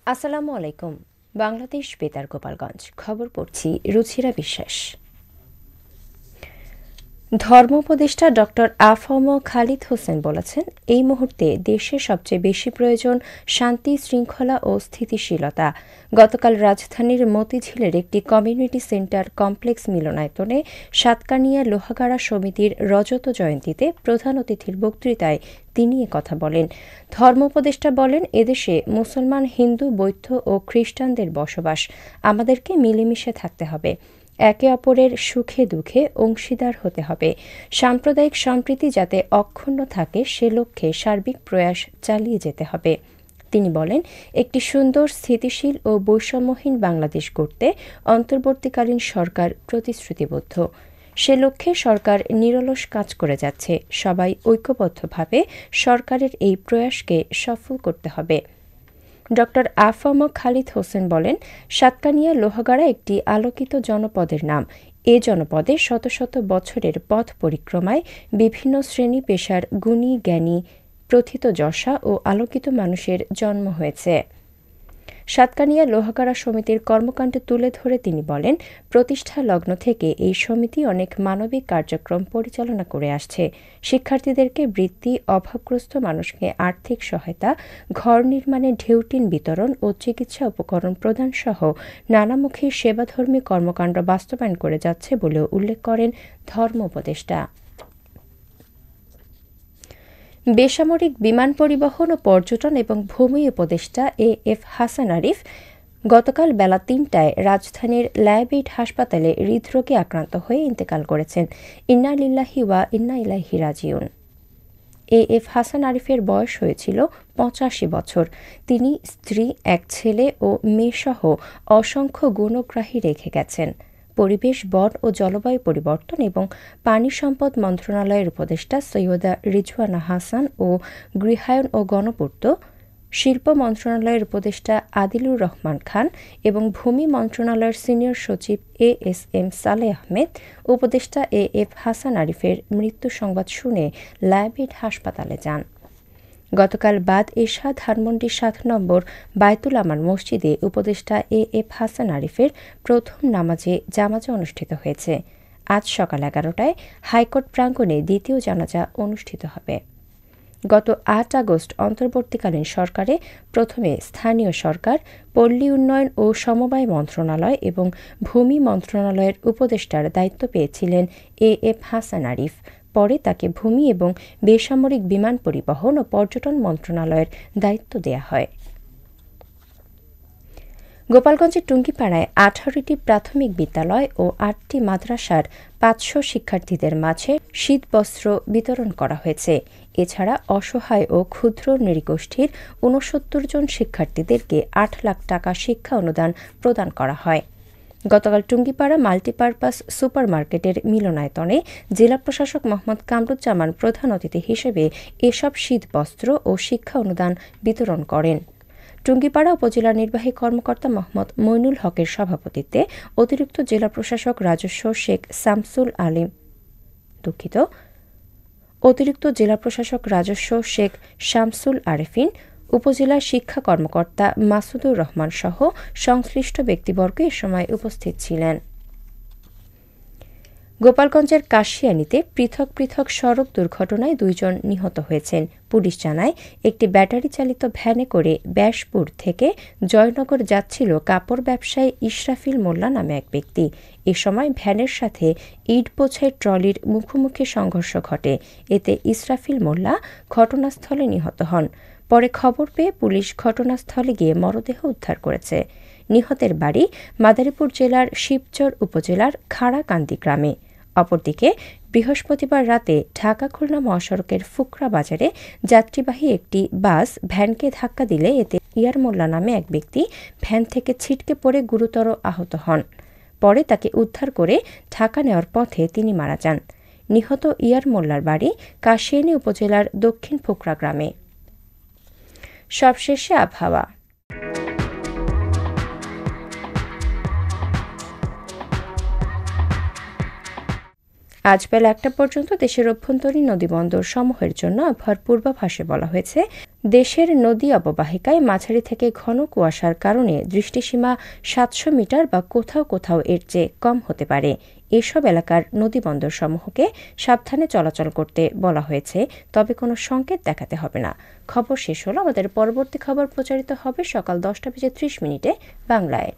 আসসালামু আলাইকুম। বাংলাদেশ বেতার গোপালগঞ্জ খবর পড়ছি রুচিরা বিশ্বাস। ধর্ম উপদেষ্টা ডক্টর আফম খালিদ হোসেন বলেছেন, এই মুহূর্তে দেশের সবচেয়ে বেশি প্রয়োজন শান্তি, শৃঙ্খলা ও স্থিতিশীলতা। গতকাল রাজধানীর মতিঝিলের একটি কমিউনিটি সেন্টার কমপ্লেক্স মিলনায়তনে সাতকানিয়া লোহাগাড়া সমিতির রজত জয়ন্তীতে প্রধান অতিথির বক্তৃতায় তিনি কথা বলেন। ধর্ম উপদেষ্টা বলেন, এদেশে মুসলমান, হিন্দু, বৌদ্ধ ও খ্রিস্টানদের বসবাস। আমাদেরকে মিলেমিশে থাকতে হবে, একে অপরের সুখে দুঃখে অংশীদার হতে হবে। সাম্প্রদায়িক সম্প্রীতি যাতে অক্ষুণ্ণ থাকে সে লক্ষ্যে সার্বিক প্রয়াস চালিয়ে যেতে হবে। তিনি বলেন, একটি সুন্দর, স্থিতিশীল ও বৈষম্যহীন বাংলাদেশ গড়তে অন্তর্বর্তীকালীন সরকার প্রতিশ্রুতিবদ্ধ। সে লক্ষ্যে সরকার নিরলস কাজ করে যাচ্ছে। সবাই ঐক্যবদ্ধভাবে সরকারের এই প্রয়াসকে সফল করতে হবে। ডক্টর আফম খালিদ হোসেন বলেন, সাতকানিয়া লোহাগাড়া একটি আলোকিত জনপদের নাম। এ জনপদে শত শত বছরের পথ পরিক্রমায় বিভিন্ন শ্রেণী পেশার গুণী, জ্ঞানী, প্রথিতযশা ও আলোকিত মানুষের জন্ম হয়েছে। সাতকানিয়া লোহাগাড়া সমিতির কর্মকাণ্ড তুলে ধরে তিনি বলেন, প্রতিষ্ঠা লগ্ন থেকে এই সমিতি অনেক মানবিক কার্যক্রম পরিচালনা করে আসছে। শিক্ষার্থীদেরকে বৃত্তি, অভাবগ্রস্ত মানুষকে আর্থিক সহায়তা, ঘর নির্মাণে ঢেউটিন বিতরণ ও চিকিৎসা উপকরণ প্রদান সহ নানামুখী সেবাধর্মী কর্মকাণ্ড বাস্তবায়ন করে যাচ্ছে বলেও উল্লেখ করেন ধর্ম উপদেষ্টা। বেসামরিক বিমান পরিবহন ও পর্যটন এবং ভূমি উপদেষ্টা এ.এফ হাসান আরিফ গতকাল বেলা ৩টায় রাজধানীর ল্যাবএইড হাসপাতালে হৃদরোগে আক্রান্ত হয়ে ইন্তেকাল করেছেন। ইন্না লিল্লাহি ওয়া ইন্না ইলাইহি রাজিউন। এ.এফ হাসান আরিফের বয়স হয়েছিল ৮৫ বছর। তিনি স্ত্রী, এক ছেলে ও মেয়েসহ অসংখ্য গুণগ্রাহী রেখে গেছেন। পরিবেশ, বন ও জলবায়ু পরিবর্তন এবং পানি সম্পদ মন্ত্রণালয়ের উপদেষ্টা সৈয়দা রিজওয়ানা হাসান ও গৃহায়ন ও গণপূর্ত, শিল্প মন্ত্রণালয়ের উপদেষ্টা আদিলুর রহমান খান এবং ভূমি মন্ত্রণালয়ের সিনিয়র সচিব এ.এস.এম. সালেহ আহমেদ উপদেষ্টা এ.এফ হাসান আরিফের মৃত্যু সংবাদ শুনে ল্যাবএইড হাসপাতালে যান। গতকাল বাদ এশা ধানমন্ডি ৭ নম্বর বায়তুল আমান মসজিদে উপদেষ্টা এ.এফ হাসান আরিফের প্রথম নামাজে জানাজা অনুষ্ঠিত হয়েছে। আজ সকাল ১১টায় হাইকোর্ট প্রাঙ্গণে দ্বিতীয় জানাজা অনুষ্ঠিত হবে। গত ৮ আগস্ট অন্তর্বর্তীকালীন সরকারে প্রথমে স্থানীয় সরকার, পল্লী উন্নয়ন ও সমবায় মন্ত্রণালয় এবং ভূমি মন্ত্রণালয়ের উপদেষ্টার দায়িত্ব পেয়েছিলেন এ.এফ হাসান আরিফ। পরে তাকে ভূমি এবং বেসামরিক বিমান পরিবহন ও পর্যটন মন্ত্রণালয়ের দায়িত্ব দেয়া হয়। গোপালগঞ্জের টুঙ্গিপাড়ায় ১৮টি প্রাথমিক বিদ্যালয় ও ৮টি মাদ্রাসার ৫০০ শিক্ষার্থীদের মাঝে শীতবস্ত্র বিতরণ করা হয়েছে। এছাড়া অসহায় ও ক্ষুদ্র নৃগোষ্ঠীর ৬৯ জন শিক্ষার্থীদেরকে ৮ লাখ টাকা শিক্ষা অনুদান প্রদান করা হয়। গতকাল টুঙ্গিপাড়া মাল্টিপারপাস সুপার মার্কেটের মিলনায়তনে জেলা প্রশাসক মোহাম্মদ কামরুজ্জামান প্রধান অতিথি হিসেবে এসব শীতবস্ত্র ও শিক্ষা অনুদান বিতরণ করেন। টুঙ্গিপাড়া উপজেলা নির্বাহী কর্মকর্তা মোহাম্মদ মইনুল হকের সভাপতিত্বে অতিরিক্ত জেলা প্রশাসক রাজস্ব শেখ শামসুল আলিম অতিরিক্ত জেলা প্রশাসক রাজস্ব শেখ শামসুল আরেফিন, উপজেলা শিক্ষা কর্মকর্তা মাসুদুর রহমান সহ সংশ্লিষ্ট ব্যক্তিবর্গ এ সময় উপস্থিত ছিলেন। গোপালগঞ্জের কাশিয়ানীতে পৃথক পৃথক সড়ক দুর্ঘটনায় ২ জন নিহত হয়েছেন। পুলিশ জানায়, একটি ব্যাটারি চালিত ভ্যানে করে ব্যাসপুর থেকে জয়নগর যাচ্ছিল কাপড় ব্যবসায়ী ইসরাফিল মোল্লা নামে এক ব্যক্তি। এ সময় ভ্যানের সাথে ইট বোঝাই ট্রলির মুখোমুখি সংঘর্ষ ঘটে। এতে ইসরাফিল মোল্লা ঘটনাস্থলে নিহত হন। পরে খবর পেয়ে পুলিশ ঘটনাস্থলে গিয়ে মরদেহ উদ্ধার করেছে। নিহতের বাড়ি মাদারীপুর জেলার শিবচর উপজেলার খাড়াকান্দি গ্রামে। অপরদিকে বৃহস্পতিবার রাতে ঢাকা-খুলনা মহাসড়কের ফুকরা বাজারে যাত্রীবাহী একটি বাস ভ্যানকে ধাক্কা দিলে এতে ইয়ার মোল্লা নামে এক ব্যক্তি ভ্যান থেকে ছিটকে পড়ে গুরুতর আহত হন। পরে তাকে উদ্ধার করে ঢাকা নেওয়ার পথে তিনি মারা যান। নিহত ইয়ার মোল্লার বাড়ি কাশিয়ানী উপজেলার দক্ষিণ ফুকরা গ্রামে। সবশেষে আবহাওয়া। আজ বেলা ১টা পর্যন্ত দেশের অভ্যন্তরীণ নদীবন্দর সমূহের জন্য আবহাওয়ার পূর্বাভাসে বলা হয়েছে, দেশের নদী অববাহিকায় মাঝারি থেকে ঘন কুয়াশার কারণে দৃষ্টিসীমা ৭০০ মিটার বা কোথাও কোথাও এর চেয়ে কম হতে পারে। এসব এলাকার নদীবন্দর সমূহকে সাবধানে চলাচল করতে বলা হয়েছে, তবে কোনো সংকেত দেখাতে হবে না। খবর শেষ হলো। আমাদের পরবর্তী খবর প্রচারিত হবে সকাল ১০টা বেজে ৩০ মিনিটে বাংলায়।